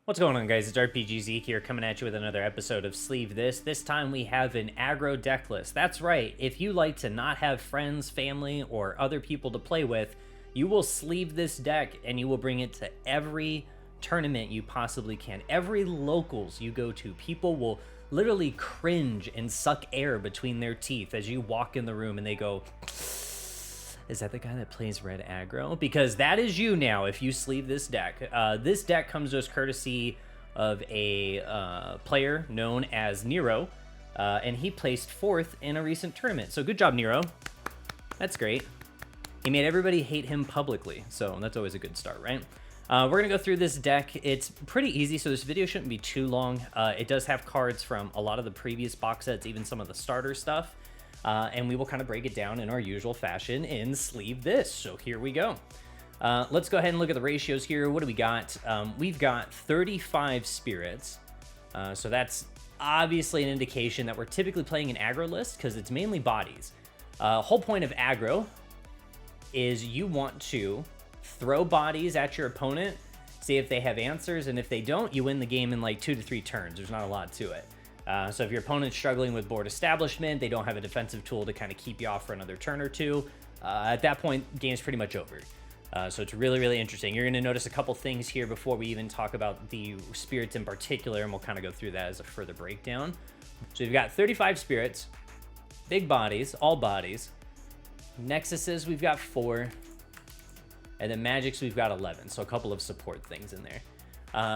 What's going on, guys? It's RPG Zeke here, coming at you with another episode of Sleeve This. This time we have an aggro deck list. That's right, if you like to not have friends, family, or other people to play with, you will sleeve this deck and you will bring it to every tournament you possibly can. Every locals you go to, people will literally cringe and suck air between their teeth as you walk in the room and they go, is that the guy that plays red aggro? Because that is you now if you sleeve this deck. This deck comes to us courtesy of a player known as Nero, and he placed 4th in a recent tournament. So good job, Nero. That's great. He made everybody hate him publicly, so that's always a good start, right? We're going to go through this deck. It's pretty easy, so this video shouldn't be too long. It does have cards from a lot of the previous box sets, even some of the starter stuff. And we will kind of break it down in our usual fashion in Sleeve This. So here we go. Let's go ahead and look at the ratios here. What do we got? We've got 35 spirits. So that's obviously an indication that we're typically playing an aggro list because it's mainly bodies. Whole point of aggro is you want to throw bodies at your opponent, see if they have answers, and if they don't, you win the game in like 2 to 3 turns. There's not a lot to it. So if your opponent's struggling with board establishment, they don't have a defensive tool to kind of keep you off for another turn or two, at that point, game's pretty much over. So it's really, really interesting. You're going to notice a couple things here before we even talk about the spirits in particular, and we'll kind of go through that as a further breakdown. So we've got 35 spirits, big bodies, all bodies. Nexuses, we've got 4. And then magics, we've got 11. So a couple of support things in there.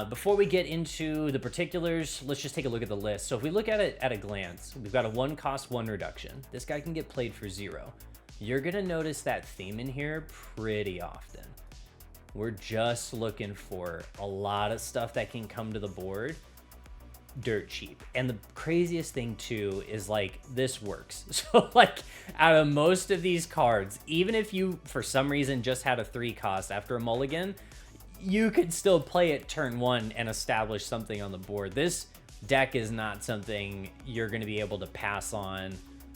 Before we get into the particulars, let's just take a look at the list. So if we look at it at a glance, we've got a 1 cost 1 reduction. This guy can get played for 0. You're going to notice that theme in here pretty often. We're just looking for a lot of stuff that can come to the board dirt cheap. And the craziest thing too is like this works. So like out of most of these cards, even if you for some reason just had a 3 cost after a mulligan, you could still play it turn 1 and establish something on the board. This deck is not something you're going to be able to pass on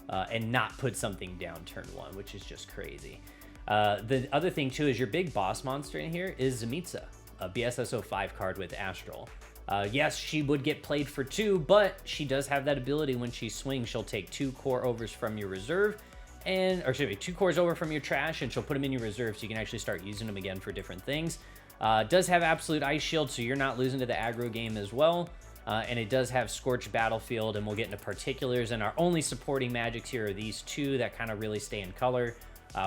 and not put something down turn 1, which is just crazy. The other thing too is your big boss monster in here is Zemitza, a BSSO 5 card with Astral. Yes, she would get played for 2, but she does have that ability when she swings. She'll take 2 core overs from your reserve, or excuse me, 2 cores over from your trash, and she'll put them in your reserve so you can actually start using them again for different things. Does have absolute ice shield, so you're not losing to the aggro game as well. And it does have Scorched Battlefield, and we'll get into particulars. And our only supporting magics here are these 2 that kind of really stay in color,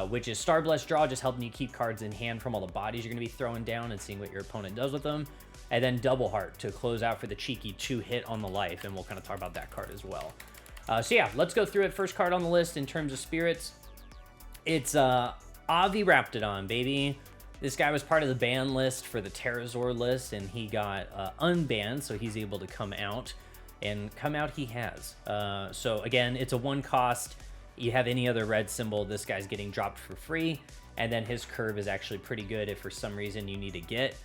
which is Star Blessed Draw, just helping you keep cards in hand from all the bodies you're going to be throwing down and seeing what your opponent does with them. And then Double Heart to close out for the cheeky 2 hit on the life, and we'll kind of talk about that card as well. So yeah, let's go through it. First card on the list in terms of spirits, it's Avi Raptidon, baby. This guy was part of the ban list for the Terrazor list, and he got unbanned, so he's able to come out, and come out he has. So again, it's a 1 cost. You have any other red symbol, this guy's getting dropped for free, and then his curve is actually pretty good if for some reason you need to get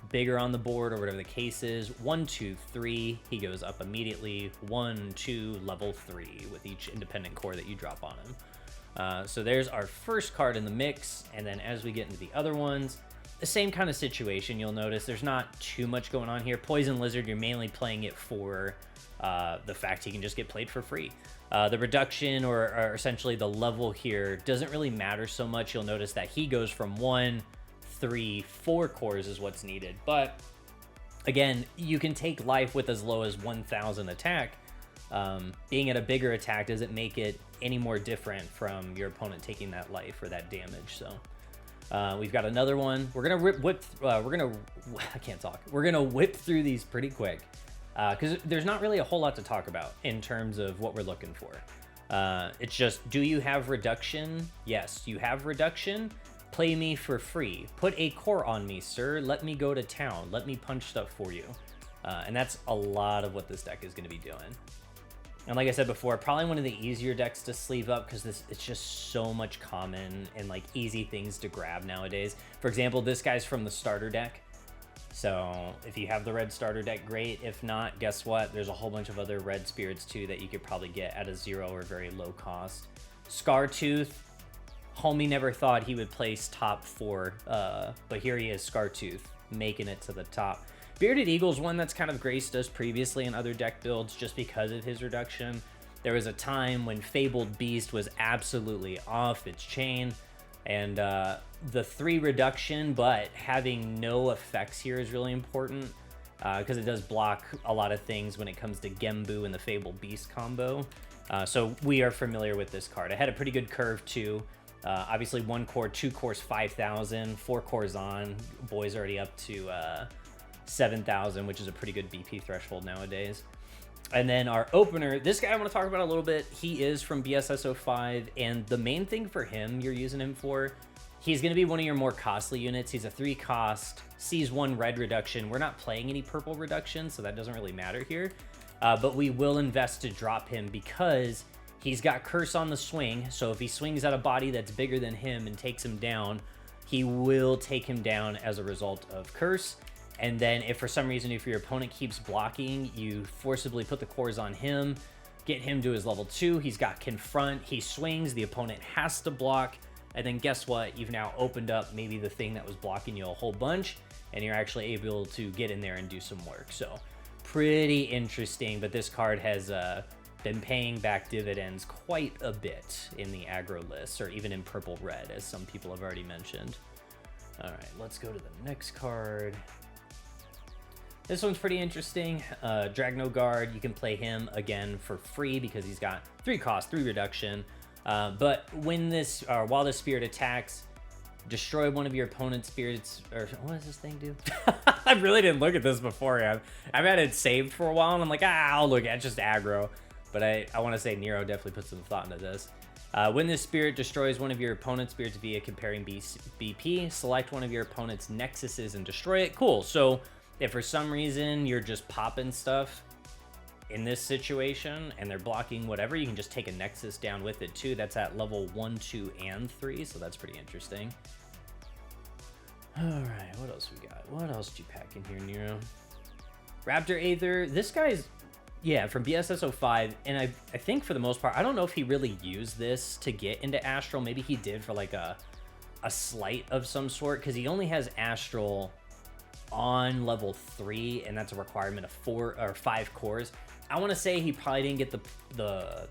bigger on the board or whatever the case is. 1, 2, 3, he goes up immediately. 1, 2, level 3 with each independent core that you drop on him. So there's our first card in the mix, and then as we get into the other ones, the same kind of situation. You'll notice there's not too much going on here. Poison Lizard, you're mainly playing it for the fact he can just get played for free. The reduction or essentially the level here doesn't really matter so much. You'll notice that he goes from 1, 3, 4 cores is what's needed, but again, you can take life with as low as 1,000 attack. Being at a bigger attack doesn't make it any more different from your opponent taking that life or that damage. So we've got another one. We're gonna I can't talk. We're gonna whip through these pretty quick because there's not really a whole lot to talk about in terms of what we're looking for. It's just, do you have reduction? Yes, you have reduction. Play me for free. Put a core on me, sir. Let me go to town. Let me punch stuff for you. And that's a lot of what this deck is going to be doing. And like I said before, probably one of the easier decks to sleeve up because it's just so much common and like easy things to grab nowadays. For example, this guy's from the starter deck. So if you have the red starter deck, great. If not, guess what? There's a whole bunch of other red spirits too that you could probably get at a 0 or very low cost. Scartooth, homie never thought he would place top 4, but here he is, Scartooth, making it to the top. Bearded Eagle's one that's kind of graced us previously in other deck builds just because of his reduction. There was a time when Fabled Beast was absolutely off its chain, and the 3 reduction, but having no effects here is really important, because it does block a lot of things when it comes to Gembu and the Fabled Beast combo. So we are familiar with this card. It had a pretty good curve too. Obviously 1 core, 2 cores 5,000, 4 cores on. Boy's already up to 7,000, which is a pretty good BP threshold nowadays. And then our opener, this guy I want to talk about a little bit. He is from BSS 05, and the main thing for him you're using him for, he's going to be one of your more costly units. He's a 3 cost, sees 1 red reduction. We're not playing any purple reduction, so that doesn't really matter here. But we will invest to drop him because he's got Curse on the swing. So if he swings at a body that's bigger than him and takes him down, he will take him down as a result of Curse. And then if for some reason, if your opponent keeps blocking, you forcibly put the cores on him, get him to his level 2. He's got Confront. He swings. The opponent has to block. And then guess what? You've now opened up maybe the thing that was blocking you a whole bunch, and you're actually able to get in there and do some work. So pretty interesting, but this card has been paying back dividends quite a bit in the aggro lists, or even in purple red, as some people have already mentioned. All right, let's go to the next card. This one's pretty interesting. Dragno Guard, you can play him again for free because he's got 3 cost, 3 reduction. But when this, while this spirit attacks, destroy one of your opponent's spirits, or what does this thing do? I really didn't look at this beforehand. I've had it saved for a while, and I'm like, I'll look at just aggro. But I want to say Nero definitely put some thought into this. When this spirit destroys one of your opponent's spirits via comparing BP, select one of your opponent's nexuses and destroy it. Cool. So if for some reason you're just popping stuff in this situation and they're blocking whatever, you can just take a nexus down with it too. That's at level 1, 2, and 3, so that's pretty interesting. All right, what else we got? What else did you pack in here, Nero? Raptor Aether. This guy's, yeah, from BSS 05, and I think for the most part, I don't know if he really used this to get into Astral. Maybe he did for like a slight of some sort, because he only has Astral on level 3, and that's a requirement of 4 or 5 cores. I want to say he probably didn't get the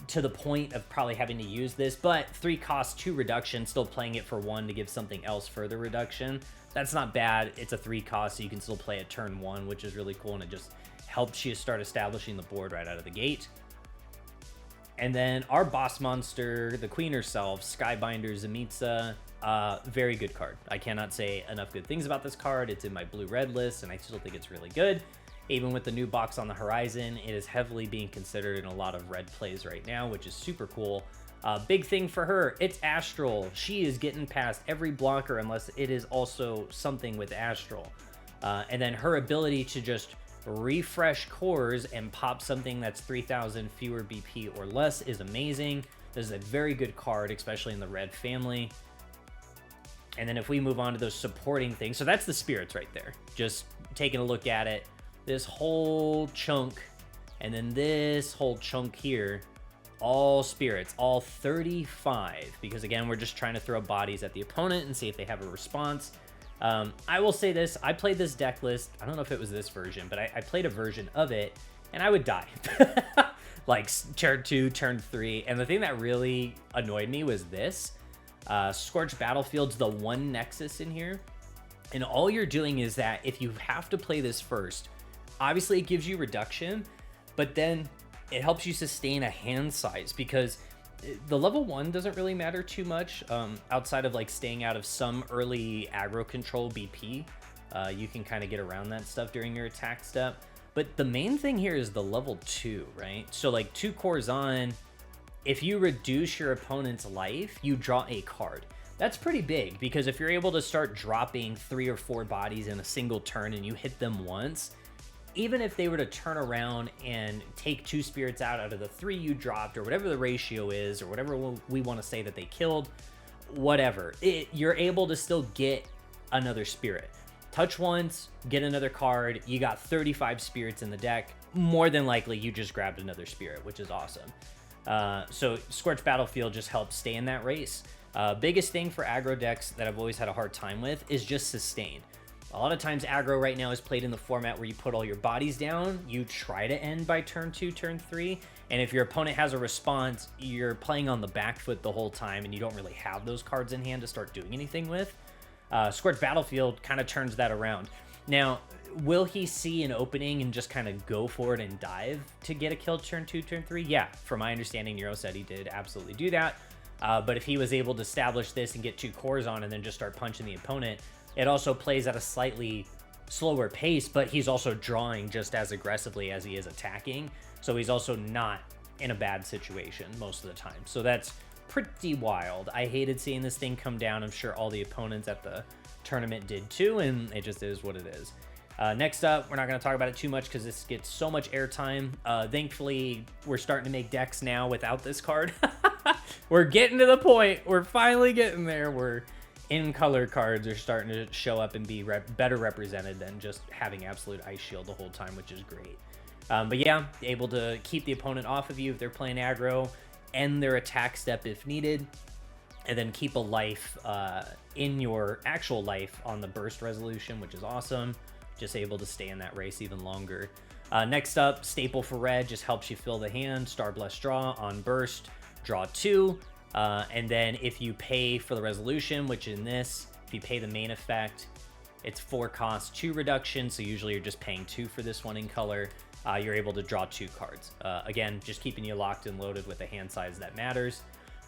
to the point of probably having to use this, but 3 cost, 2 reduction, still playing it for 1 to give something else further reduction. That's not bad. It's a 3 cost, so you can still play it turn 1, which is really cool, and it just helps you start establishing the board right out of the gate. And then our boss monster, the queen herself, Skybinder Zemitza. Very good card. I cannot say enough good things about this card. It's in my blue-red list, and I still think it's really good. Even with the new box on the horizon, it is heavily being considered in a lot of red plays right now, which is super cool. Big thing for her, it's Astral. She is getting past every blocker unless it is also something with Astral. And then her ability to just refresh cores and pop something that's 3,000 fewer BP or less is amazing. This is a very good card, especially in the red family. And then if we move on to those supporting things, so that's the spirits right there. Just taking a look at it. This whole chunk, and then this whole chunk here, all spirits, all 35, because again, we're just trying to throw bodies at the opponent and see if they have a response. I will say this, I played this deck list, I don't know if it was this version, but I played a version of it, and I would die. Like turn 2, turn 3, and the thing that really annoyed me was this. Scorched Battlefield's the 1 nexus in here, and all you're doing is that if you have to play this first, obviously it gives you reduction, but then it helps you sustain a hand size, because the level 1 doesn't really matter too much, outside of like staying out of some early aggro control BP. You can kind of get around that stuff during your attack step, but the main thing here is the level 2, right? So like 2 cores on, if you reduce your opponent's life, you draw a card. That's pretty big, because if you're able to start dropping 3 or 4 bodies in a single turn and you hit them once, even if they were to turn around and take 2 spirits out of the 3 you dropped, or whatever the ratio is, or whatever we want to say that they killed, whatever, you're able to still get another spirit. Touch once, get another card, you got 35 spirits in the deck. More than likely, you just grabbed another spirit, which is awesome. So Scorched Battlefield just helps stay in that race. Biggest thing for aggro decks that I've always had a hard time with is just sustain. A lot of times aggro right now is played in the format where you put all your bodies down, you try to end by turn 2, turn 3, and if your opponent has a response, you're playing on the back foot the whole time and you don't really have those cards in hand to start doing anything with. Scorched Battlefield kind of turns that around. Now, will he see an opening and just kind of go for it and dive to get a kill turn 2, turn 3? Yeah, from my understanding, Nero said he did absolutely do that. But if he was able to establish this and get 2 cores on and then just start punching the opponent, it also plays at a slightly slower pace, but he's also drawing just as aggressively as he is attacking. So he's also not in a bad situation most of the time. So that's pretty wild. I hated seeing this thing come down. I'm sure all the opponents at the tournament did too, and it just is what it is. Next up, we're not going to talk about it too much because this gets so much airtime. Thankfully, we're starting to make decks now without this card. We're getting to the point. We're finally getting there where in-color cards are starting to show up and be better represented than just having Absolute Ice Shield the whole time, which is great. But yeah, able to keep the opponent off of you if they're playing aggro, end their attack step if needed, and then keep a life in your actual life on the burst resolution, which is awesome. Just able to stay in that race even longer. Next up, staple for red, just helps you fill the hand. Star Blessed Draw on burst, draw 2. And then if you pay for the resolution, which in this, if you pay the main effect, it's 4 cost 2 reduction. So usually you're just paying 2 for this one in color. You're able to draw 2 cards. Again, just keeping you locked and loaded with a hand size that matters.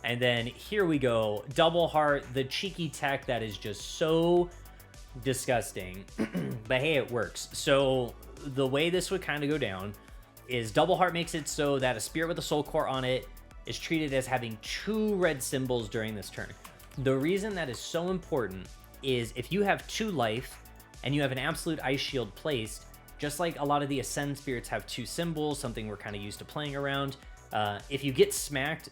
And then here we go. Double Heart, the cheeky tech that is just so disgusting. But hey, it works. So the way this would kind of go down is Double Heart makes it so that a spirit with a soul core on it is treated as having 2 red symbols during this turn. The reason that is so important is if you have 2 life and you have an Absolute Ice Shield placed, just like a lot of the Ascend spirits have 2 symbols, something we're kind of used to playing around, if you get smacked,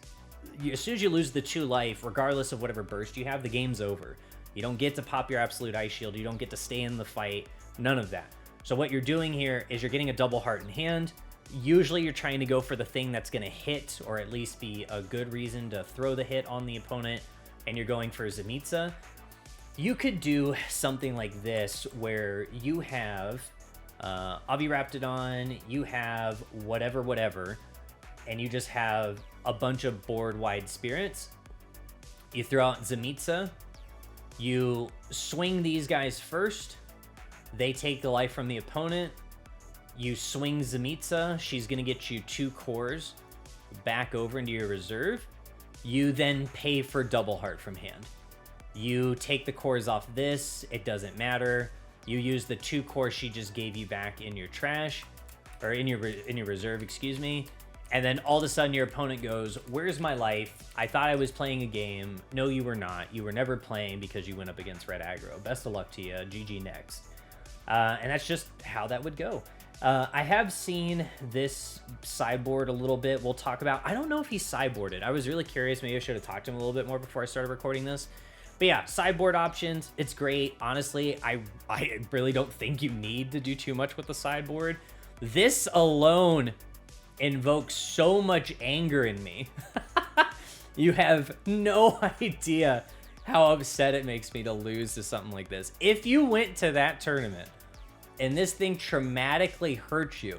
as soon as you lose the 2 life, regardless of whatever burst you have, the game's over. You don't get to pop your Absolute Ice Shield, you don't get to stay in the fight, none of that. So what you're doing here is you're getting a Double Heart in hand. Usually you're trying to go for the thing that's going to hit, or at least be a good reason to throw the hit on the opponent, and you're going for Zemitza. You could do something like this, where you have Aviraptidon, you have whatever, and you just have a bunch of board-wide spirits. You throw out Zemitza, you swing these guys first, they take the life from the opponent, you swing Zemitza, she's going to get you 2 cores back over into your reserve. You then pay for Double Heart from hand. You take the cores off this, it doesn't matter. You use the 2 cores she just gave you back in your trash, or in your reserve, excuse me. And then all of a sudden your opponent goes, where's my life? I thought I was playing a game. No, you were not. You were never playing because you went up against red aggro. Best of luck to you. GG next. And that's just how that would go. I have seen this sideboard a little bit. We'll talk about, I don't know if he's sideboarded. I was really curious. Maybe I should have talked to him a little bit more before I started recording this. But yeah, sideboard options, it's great. Honestly, I really don't think you need to do too much with the sideboard. This alone invokes so much anger in me. You have no idea how upset it makes me to lose to something like this. If you went to that tournament and this thing traumatically hurt you,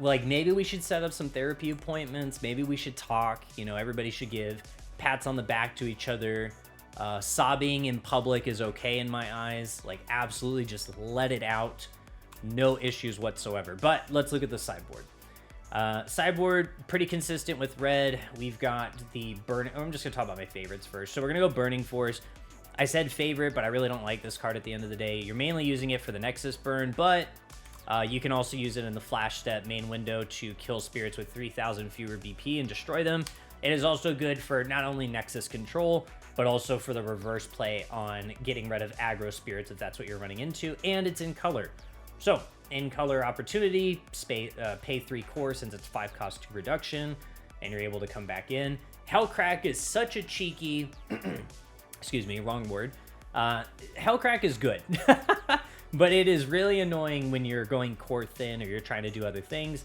like, maybe we should set up some therapy appointments. Maybe we should talk. You know, everybody should give pats on the back to each other. Sobbing in public is okay in my eyes. Like, absolutely just let it out. No issues whatsoever. But let's look at the sideboard. Sideboard, pretty consistent with red. We've got the Burning... I'm just going to talk about my favorites first. So we're going to go Burning Force. I said favorite, but I really don't like this card at the end of the day. You're mainly using it for the Nexus burn, but you can also use it in the Flash Step main window to kill spirits with 3,000 fewer BP and destroy them. It is also good for not only Nexus control, but also for the reverse play on getting rid of aggro spirits if that's what you're running into, and it's in color. So, in color opportunity, pay 3 core since it's 5 cost 2 reduction, and you're able to come back in. Hellcrack is such a cheeky... excuse me, wrong word. Hellcrack is good, but it is really annoying when you're going core thin or you're trying to do other things.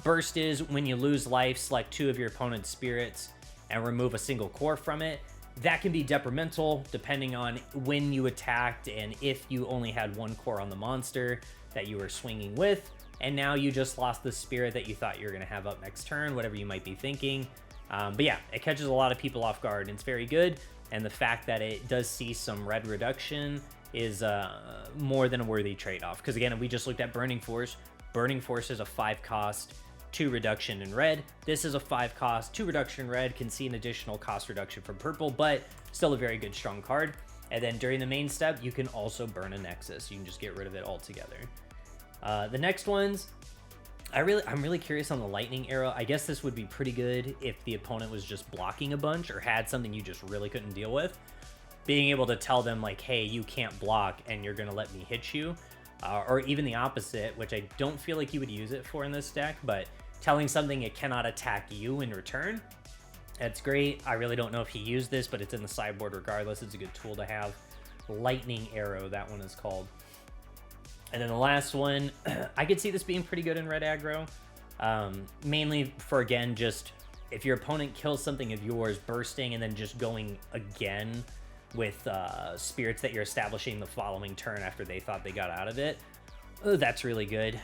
Burst is when you lose life, select 2 of your opponent's spirits and remove a single core from it. That can be detrimental depending on when you attacked and if you only had one core on the monster that you were swinging with, and now you just lost the spirit that you thought you were going to have up next turn, whatever you might be thinking. But yeah, it catches a lot of people off guard, and it's very good, and the fact that it does see some red reduction is more than a worthy trade-off, because again, we just looked at Burning Force. Burning Force is a 5-cost, 2 reduction in red. This is a 5-cost, 2 reduction in red, can see an additional cost reduction from purple, but still a very good strong card. And then during the main step, you can also burn a Nexus. You can just get rid of it altogether. The next ones, I'm really curious on the lightning arrow. I guess this would be pretty good if the opponent was just blocking a bunch or had something you just really couldn't deal with. Being able to tell them like, hey, you can't block and you're gonna let me hit you. Or even the opposite, which I don't feel like you would use it for in this deck, but telling something it cannot attack you in return. That's great. I really don't know if he used this, but it's in the sideboard regardless. It's a good tool to have. Lightning Arrow, that one is called. And then the last one, I could see this being pretty good in red aggro. Mainly for, again, just if your opponent kills something of yours, bursting and then just going again with spirits that you're establishing the following turn after they thought they got out of it. That's really good.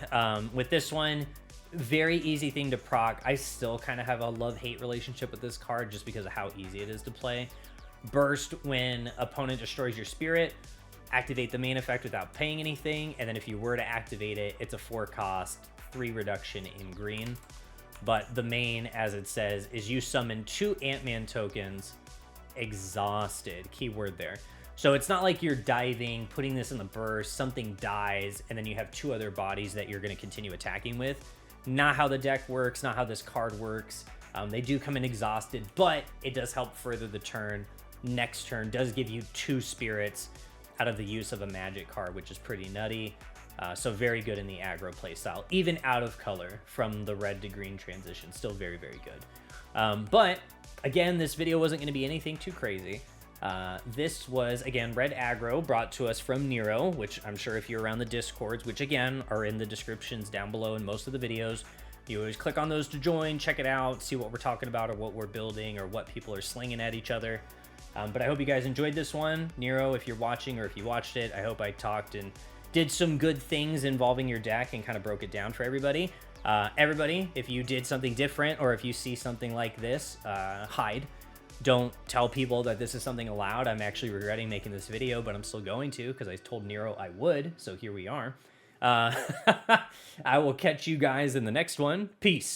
With this one, very easy thing to proc. I still kind of have a love-hate relationship with this card just because of how easy it is to play. Burst when opponent destroys your spirit. Activate the main effect without paying anything, and then if you were to activate it, it's a 4-cost, 3 reduction in green. But the main, as it says, is you summon 2 Ant-Man tokens, exhausted, keyword there. So it's not like you're diving, putting this in the burst, something dies, and then you have 2 other bodies that you're going to continue attacking with. Not how the deck works, not how this card works. They do come in exhausted, but it does help further the turn. Next turn does give you 2 spirits out of the use of a magic card, which is pretty nutty. So very good in the aggro playstyle, even out of color from the red to green transition. Still very, very good. But again, this video wasn't going to be anything too crazy. This was, again, red aggro brought to us from Nero, which I'm sure if you're around the Discords, which again are in the descriptions down below in most of the videos, you always click on those to join, check it out, see what we're talking about or what we're building or what people are slinging at each other. But I hope you guys enjoyed this one. Nero, if you're watching or if you watched it, I hope I talked and did some good things involving your deck and kind of broke it down for everybody. Everybody, if you did something different or if you see something like this, hide. Don't tell people that this is something allowed. I'm actually regretting making this video, but I'm still going to because I told Nero I would, so here we are. I will catch you guys in the next one. Peace.